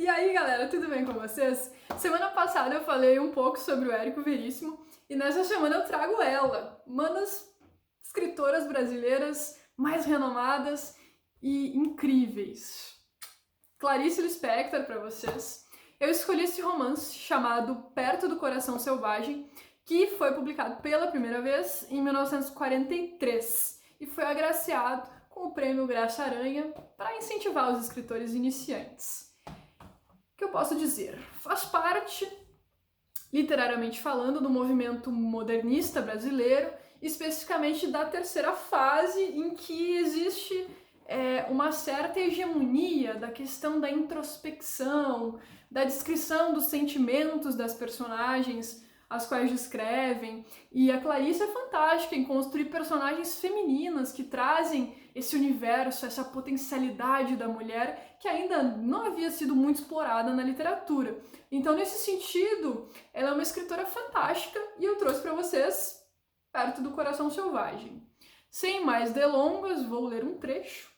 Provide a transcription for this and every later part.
E aí, galera, tudo bem com vocês? Semana passada eu falei um pouco sobre o Érico Veríssimo e nessa semana eu trago ela, uma das escritoras brasileiras mais renomadas e incríveis. Clarice Lispector para vocês. Eu escolhi esse romance chamado Perto do Coração Selvagem, que foi publicado pela primeira vez em 1943 e foi agraciado com o prêmio Graça Aranha para incentivar os escritores iniciantes. O que eu posso dizer? Faz parte, literariamente falando, do movimento modernista brasileiro, especificamente da terceira fase, em que existe uma certa hegemonia da questão da introspecção, da descrição dos sentimentos das personagens as quais descrevem, e a Clarice é fantástica em construir personagens femininas que trazem esse universo, essa potencialidade da mulher que ainda não havia sido muito explorada na literatura. Então, nesse sentido, ela é uma escritora fantástica e eu trouxe para vocês Perto do Coração Selvagem. Sem mais delongas, vou ler um trecho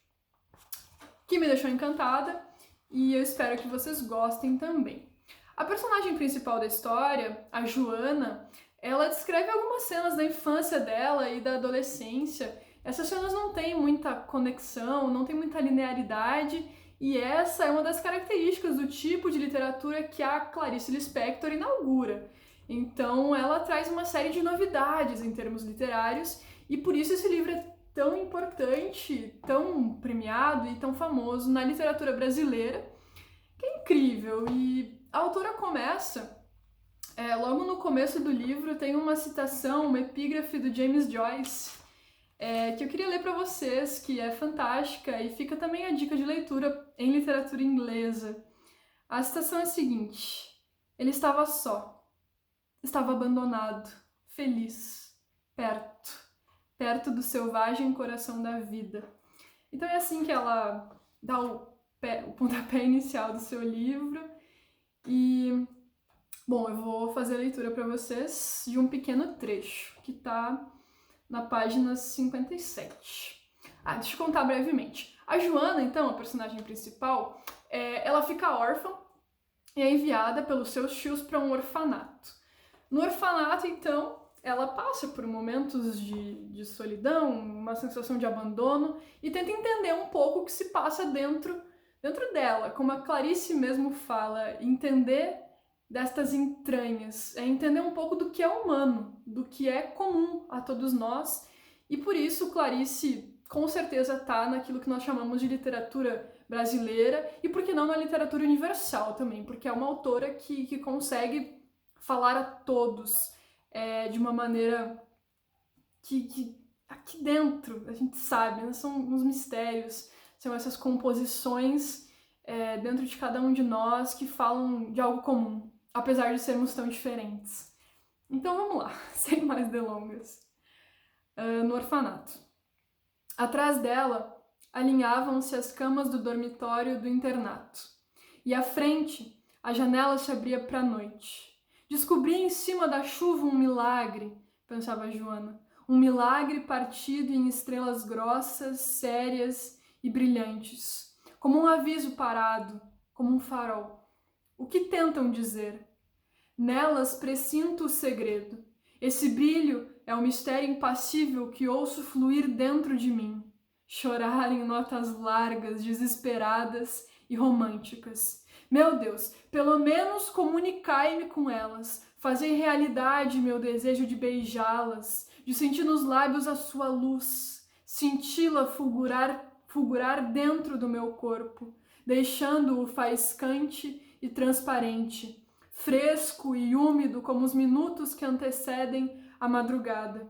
que me deixou encantada e eu espero que vocês gostem também. A personagem principal da história, a Joana, ela descreve algumas cenas da infância dela e da adolescência. Essas cenas não têm muita conexão, não tem muita linearidade, e essa é uma das características do tipo de literatura que a Clarice Lispector inaugura. Então ela traz uma série de novidades em termos literários, e por isso esse livro é tão importante, tão premiado e tão famoso na literatura brasileira, que é incrível. E a autora começa, logo no começo do livro tem uma citação, uma epígrafe do James Joyce, que eu queria ler para vocês, que é fantástica, e fica também a dica de leitura em literatura inglesa. A citação é a seguinte: ele estava só, estava abandonado, feliz, perto do selvagem coração da vida. Então é assim que ela dá o pontapé inicial do seu livro. E, bom, eu vou fazer a leitura para vocês de um pequeno trecho que está na página 57. Deixa eu contar brevemente. A Joana, então, a personagem principal, ela fica órfã e é enviada pelos seus tios para um orfanato. No orfanato, então, ela passa por momentos de solidão, uma sensação de abandono e tenta entender um pouco o que se passa dentro dela, como a Clarice mesmo fala, entender destas entranhas, entender um pouco do que é humano, do que é comum a todos nós, e por isso Clarice com certeza está naquilo que nós chamamos de literatura brasileira, e por que não na literatura universal também, porque é uma autora que consegue falar a todos de uma maneira que aqui dentro a gente sabe, né? São uns mistérios, são essas composições dentro de cada um de nós que falam de algo comum, apesar de sermos tão diferentes. Então vamos lá, sem mais delongas. No orfanato. Atrás dela, alinhavam-se as camas do dormitório do internato. E à frente, a janela se abria para a noite. Descobri em cima da chuva um milagre, pensava Joana. Um milagre partido em estrelas grossas, sérias e brilhantes. Como um aviso parado, como um farol. O que tentam dizer? Nelas presinto o segredo. Esse brilho é o mistério impassível que ouço fluir dentro de mim. Chorar em notas largas, desesperadas e românticas. Meu Deus, pelo menos comunicai-me com elas. Fazei realidade meu desejo de beijá-las, de sentir nos lábios a sua luz, senti-la fulgurar dentro do meu corpo, deixando-o faiscante e transparente, fresco e úmido como os minutos que antecedem a madrugada.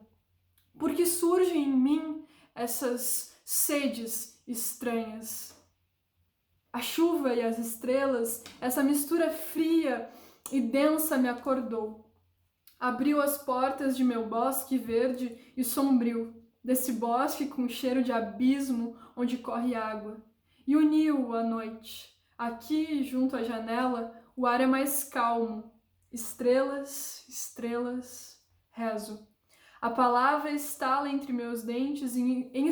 Porque surgem em mim essas sedes estranhas. A chuva e as estrelas, essa mistura fria e densa me acordou. Abriu as portas de meu bosque verde e sombrio, desse bosque com cheiro de abismo onde corre água, e uniu-o à noite. Aqui, junto à janela, o ar é mais calmo. Estrelas, estrelas, rezo. A palavra estala entre meus dentes em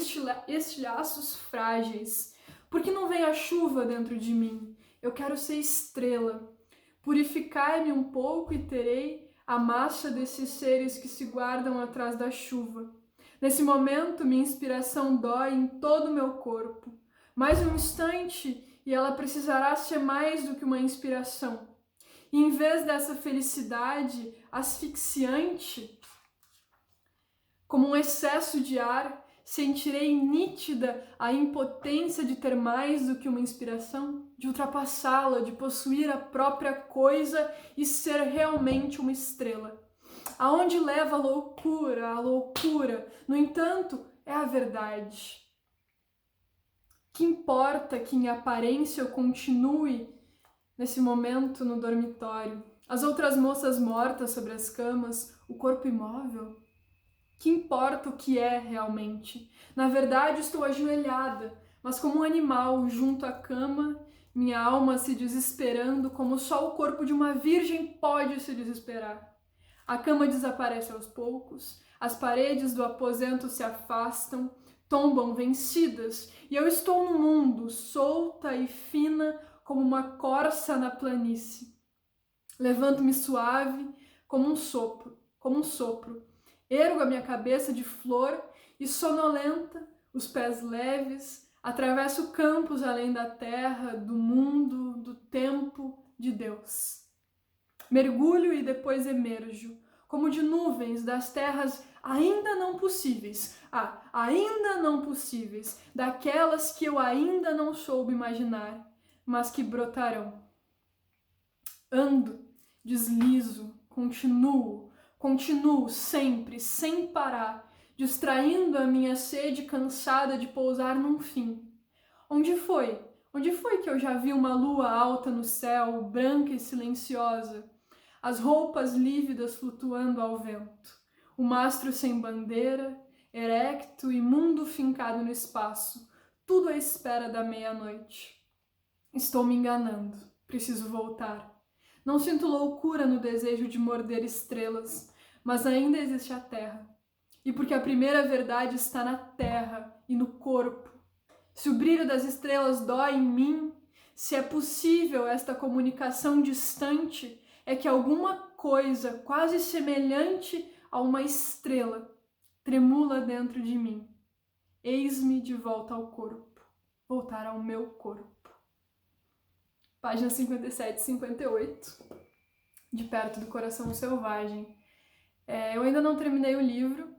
estilhaços frágeis. Por que não vem a chuva dentro de mim? eu quero ser estrela. Purificai-me um pouco e terei a massa desses seres que se guardam atrás da chuva. Nesse momento, minha inspiração dói em todo o meu corpo. Mais um instante e ela precisará ser mais do que uma inspiração. E em vez dessa felicidade asfixiante, como um excesso de ar, sentirei nítida a impotência de ter mais do que uma inspiração, de ultrapassá-la, de possuir a própria coisa e ser realmente uma estrela. Aonde leva a loucura? A loucura, no entanto, é a verdade. Que importa que em aparência eu continue nesse momento no dormitório? As outras moças mortas sobre as camas, o corpo imóvel? Que importa o que é realmente? Na verdade, estou ajoelhada, mas como um animal junto à cama, minha alma se desesperando como só o corpo de uma virgem pode se desesperar. A cama desaparece aos poucos, as paredes do aposento se afastam, tombam vencidas, e eu estou no mundo, solta e fina como uma corça na planície. Levanto-me suave como um sopro. Ergo a minha cabeça de flor e sonolenta, os pés leves, atravesso campos além da terra, do mundo, do tempo, de Deus. Mergulho e depois emerjo, como de nuvens das terras ainda não possíveis, ainda não possíveis, daquelas que eu ainda não soube imaginar, mas que brotarão. Ando, deslizo, continuo sempre, sem parar, distraindo a minha sede cansada de pousar num fim. Onde foi? Onde foi que eu já vi uma lua alta no céu, branca e silenciosa? As roupas lívidas flutuando ao vento. O mastro sem bandeira, erecto e mundo fincado no espaço. Tudo à espera da meia-noite. Estou me enganando. Preciso voltar. Não sinto loucura no desejo de morder estrelas, mas ainda existe a terra. E porque a primeira verdade está na terra e no corpo. Se o brilho das estrelas dói em mim, se é possível esta comunicação distante, é que alguma coisa quase semelhante a uma estrela tremula dentro de mim. Eis-me de volta ao corpo, voltar ao meu corpo. Páginas 57 e 58, De Perto do Coração Selvagem. Eu ainda não terminei o livro,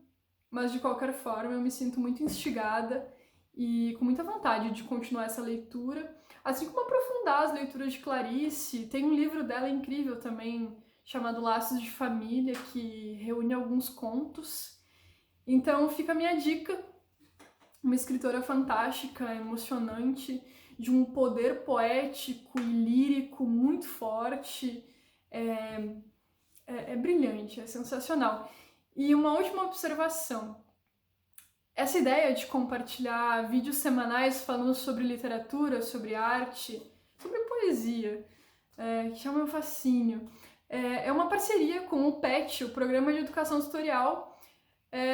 mas de qualquer forma eu me sinto muito instigada e com muita vontade de continuar essa leitura, assim como aprofundar as leituras de Clarice. Tem um livro dela incrível também, chamado Laços de Família, que reúne alguns contos. Então fica a minha dica, uma escritora fantástica, emocionante, de um poder poético e lírico muito forte, é brilhante, é sensacional. E uma última observação, essa ideia de compartilhar vídeos semanais falando sobre literatura, sobre arte, sobre poesia, que chama meu fascínio, é uma parceria com o PET, o Programa de Educação Tutorial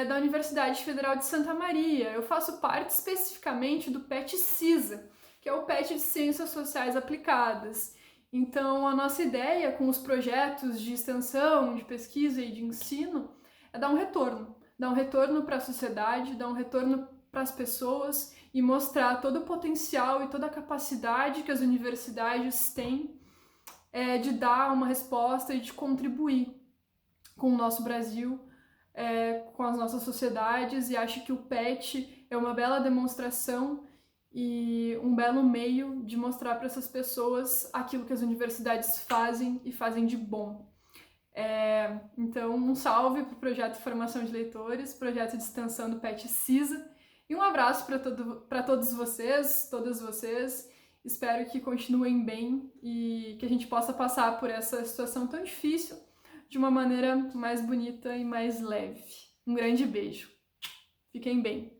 da Universidade Federal de Santa Maria. Eu faço parte especificamente do PET CISA, que é o PET de Ciências Sociais Aplicadas. Então, a nossa ideia com os projetos de extensão, de pesquisa e de ensino é dar um retorno para a sociedade, dar um retorno para as pessoas e mostrar todo o potencial e toda a capacidade que as universidades têm de dar uma resposta e de contribuir com o nosso Brasil, com as nossas sociedades, e acho que o PET é uma bela demonstração e um belo meio de mostrar para essas pessoas aquilo que as universidades fazem e fazem de bom. Então, um salve para o projeto de formação de leitores, projeto de extensão do PET CISA, e um abraço para todos vocês, todas vocês. Espero que continuem bem e que a gente possa passar por essa situação tão difícil de uma maneira mais bonita e mais leve. Um grande beijo. Fiquem bem.